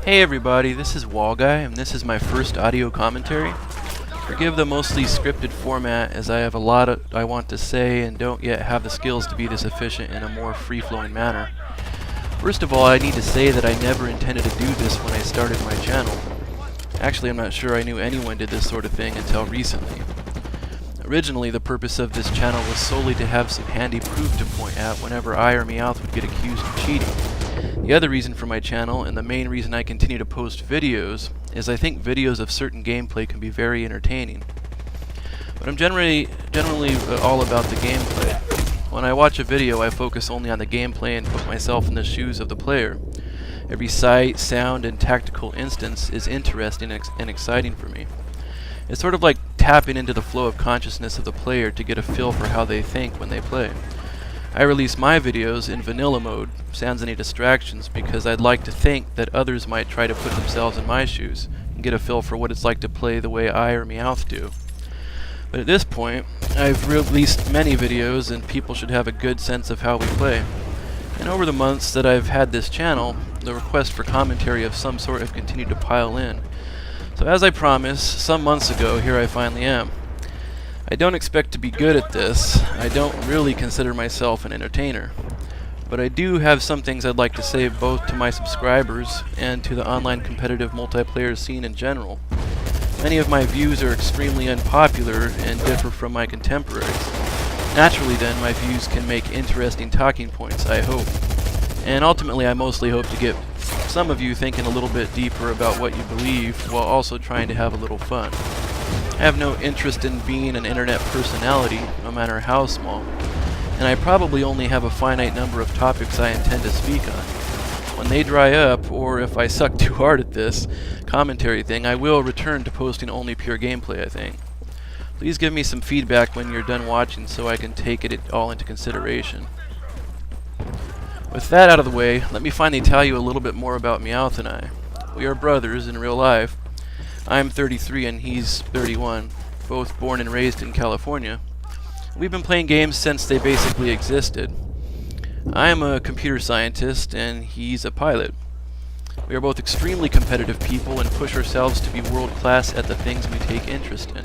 Hey everybody, this is Wallguy, and this is my first audio commentary. Forgive the mostly scripted format, as I have a lot I want to say and don't yet have the skills to be this efficient in a more free-flowing manner. First of all, I need to say that I never intended to do this when I started my channel. Actually, I'm not sure I knew anyone did this sort of thing until recently. Originally, the purpose of this channel was solely to have some handy proof to point at whenever I or Meowth would get accused of cheating. The other reason for my channel, and the main reason I continue to post videos, is I think videos of certain gameplay can be very entertaining. But I'm generally all about the gameplay. When I watch a video, I focus only on the gameplay and put myself in the shoes of the player. Every sight, sound, and tactical instance is interesting and exciting for me. It's sort of like tapping into the flow of consciousness of the player to get a feel for how they think when they play. I release my videos in vanilla mode, sans any distractions, because I'd like to think that others might try to put themselves in my shoes and get a feel for what it's like to play the way I or Meowth do. But at this point, I've released many videos and people should have a good sense of how we play. And over the months that I've had this channel, the requests for commentary of some sort have continued to pile in. So as I promised, some months ago, here I finally am. I don't expect to be good at this. I don't really consider myself an entertainer. But I do have some things I'd like to say both to my subscribers and to the online competitive multiplayer scene in general. Many of my views are extremely unpopular and differ from my contemporaries. Naturally then, my views can make interesting talking points, I hope. And ultimately I mostly hope to get some of you thinking a little bit deeper about what you believe while also trying to have a little fun. I have no interest in being an internet personality, no matter how small, and I probably only have a finite number of topics I intend to speak on. When they dry up, or if I suck too hard at this commentary thing, I will return to posting only pure gameplay, I think. Please give me some feedback when you're done watching so I can take it all into consideration. With that out of the way, let me finally tell you a little bit more about Meowth and I. We are brothers in real life. I'm 33 and he's 31, both born and raised in California. We've been playing games since they basically existed. I am a computer scientist and he's a pilot. We are both extremely competitive people and push ourselves to be world-class at the things we take interest in.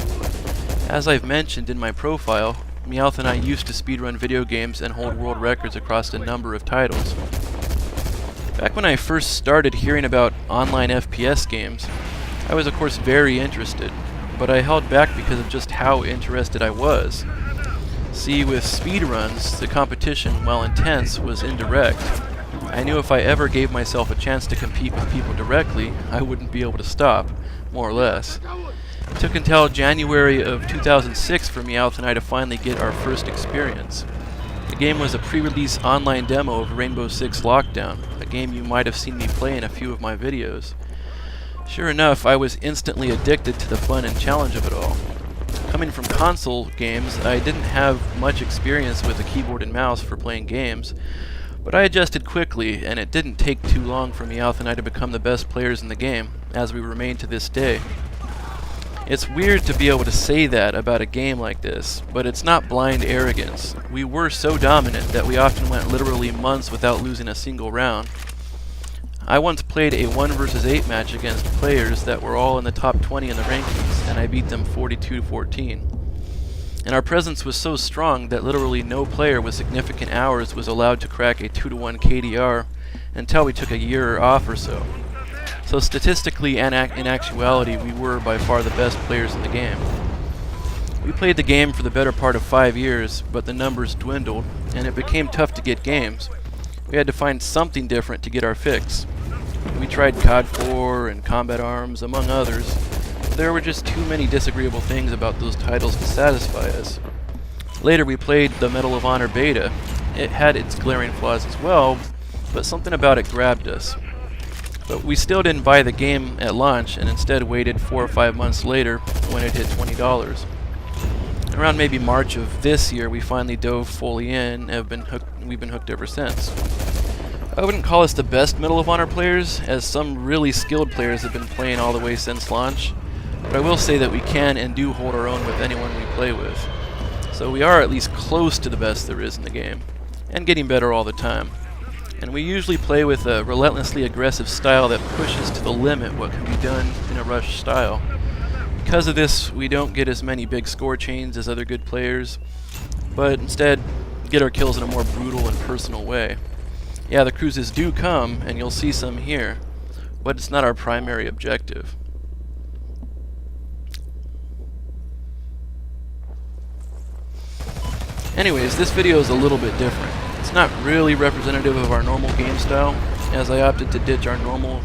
As I've mentioned in my profile, Meowth and I used to speedrun video games and hold world records across a number of titles. Back when I first started hearing about online FPS games, I was of course very interested, but I held back because of just how interested I was. See, with speedruns, the competition, while intense, was indirect. I knew if I ever gave myself a chance to compete with people directly, I wouldn't be able to stop, more or less. It took until January of 2006 for Meowth and I to finally get our first experience. The game was a pre-release online demo of Rainbow Six Lockdown, a game you might have seen me play in a few of my videos. Sure enough, I was instantly addicted to the fun and challenge of it all. Coming from console games, I didn't have much experience with a keyboard and mouse for playing games, but I adjusted quickly, and it didn't take too long for Meowth and I to become the best players in the game, as we remain to this day. It's weird to be able to say that about a game like this, but it's not blind arrogance. We were so dominant that we often went literally months without losing a single round. I once played a 1 versus 8 match against players that were all in the top 20 in the rankings, and I beat them 42-14. And our presence was so strong that literally no player with significant hours was allowed to crack a 2-to-1 KDR until we took a year off or so. So statistically and in actuality, we were by far the best players in the game. We played the game for the better part of 5 years, but the numbers dwindled, and it became tough to get games. We had to find something different to get our fix. We tried COD 4 and Combat Arms, among others, but there were just too many disagreeable things about those titles to satisfy us. Later we played the Medal of Honor beta. It had its glaring flaws as well, but something about it grabbed us. But we still didn't buy the game at launch and instead waited 4 or 5 months later when it hit $20. Around maybe March of this year, we finally dove fully in and we've been hooked ever since. I wouldn't call us the best Medal of Honor players, as some really skilled players have been playing all the way since launch, but I will say that we can and do hold our own with anyone we play with. So we are at least close to the best there is in the game, and getting better all the time. And we usually play with a relentlessly aggressive style that pushes to the limit what can be done in a rush style. Because of this, we don't get as many big score chains as other good players, but instead get our kills in a more brutal and personal way. Yeah, the cruises do come, and you'll see some here, but it's not our primary objective. Anyways, this video is a little bit different. It's not really representative of our normal game style, as I opted to ditch our normal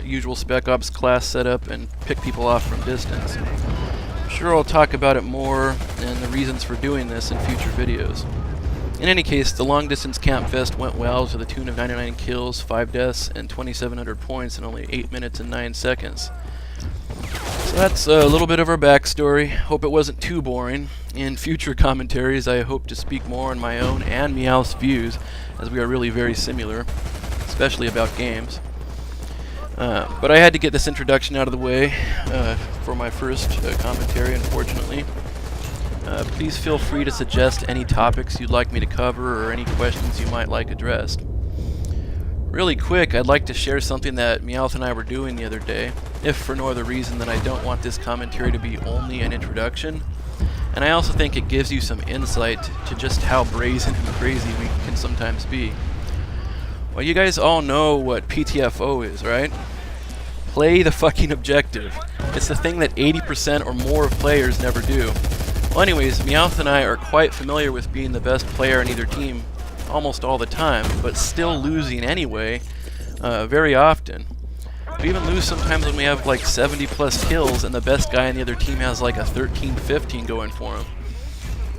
usual Spec Ops class setup and pick people off from distance. I'm sure I'll talk about it more and the reasons for doing this in future videos. In any case, the long distance camp fest went well to the tune of 99 kills, 5 deaths, and 2,700 points in only 8 minutes and 9 seconds. So that's a little bit of our backstory. Hope it wasn't too boring. In future commentaries, I hope to speak more on my own and Meowth's views, as we are really very similar, especially about games. But I had to get this introduction out of the way for my first commentary, unfortunately. Please feel free to suggest any topics you'd like me to cover or any questions you might like addressed. Really quick, I'd like to share something that Meowth and I were doing the other day, if for no other reason than I don't want this commentary to be only an introduction, and I also think it gives you some insight to just how brazen and crazy we can sometimes be. Well, you guys all know what PTFO is, right? Play the fucking objective. It's the thing that 80% or more of players never do. Well, anyways, Meowth and I are quite familiar with being the best player on either team almost all the time, but still losing anyway, very often. We even lose sometimes when we have like 70 plus kills and the best guy on the other team has like a 13-15 going for him.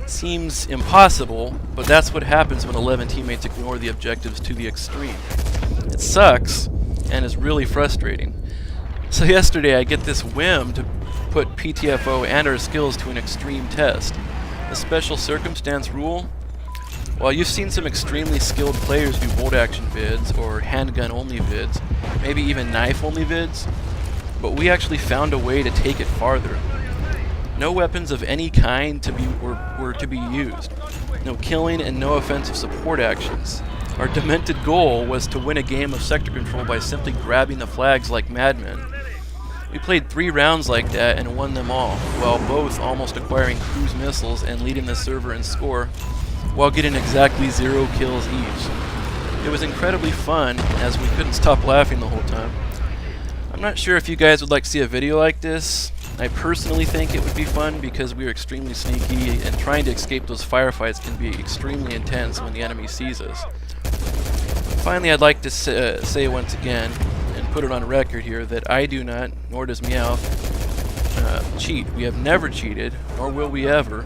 Seems impossible, but that's what happens when 11 teammates ignore the objectives to the extreme. It sucks and is really frustrating. So yesterday I get this whim to put PTFO and our skills to an extreme test. The special circumstance rule? Well, you've seen some extremely skilled players do bolt action vids or handgun only vids, maybe even knife only vids, but we actually found a way to take it farther. No weapons of any kind were to be used. No killing and no offensive support actions. Our demented goal was to win a game of sector control by simply grabbing the flags like madmen. We played 3 rounds like that and won them all, while both almost acquiring cruise missiles and leading the server in score, while getting exactly 0 kills each. It was incredibly fun, as we couldn't stop laughing the whole time. I'm not sure if you guys would like to see a video like this. I personally think it would be fun because we are extremely sneaky, and trying to escape those firefights can be extremely intense when the enemy sees us. Finally, I'd like to say once again, and put it on record here, that I do not, nor does Meowth, cheat. We have never cheated, nor will we ever.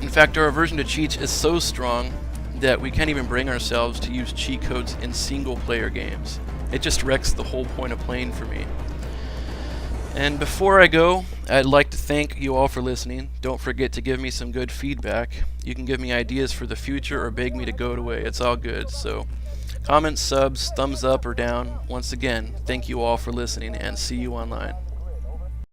In fact, our aversion to cheats is so strong that we can't even bring ourselves to use cheat codes in single-player games. It just wrecks the whole point of playing for me. And before I go, I'd like to thank you all for listening. Don't forget to give me some good feedback. You can give me ideas for the future or beg me to go away. It's all good. So, comments, subs, thumbs up or down. Once again, thank you all for listening and see you online.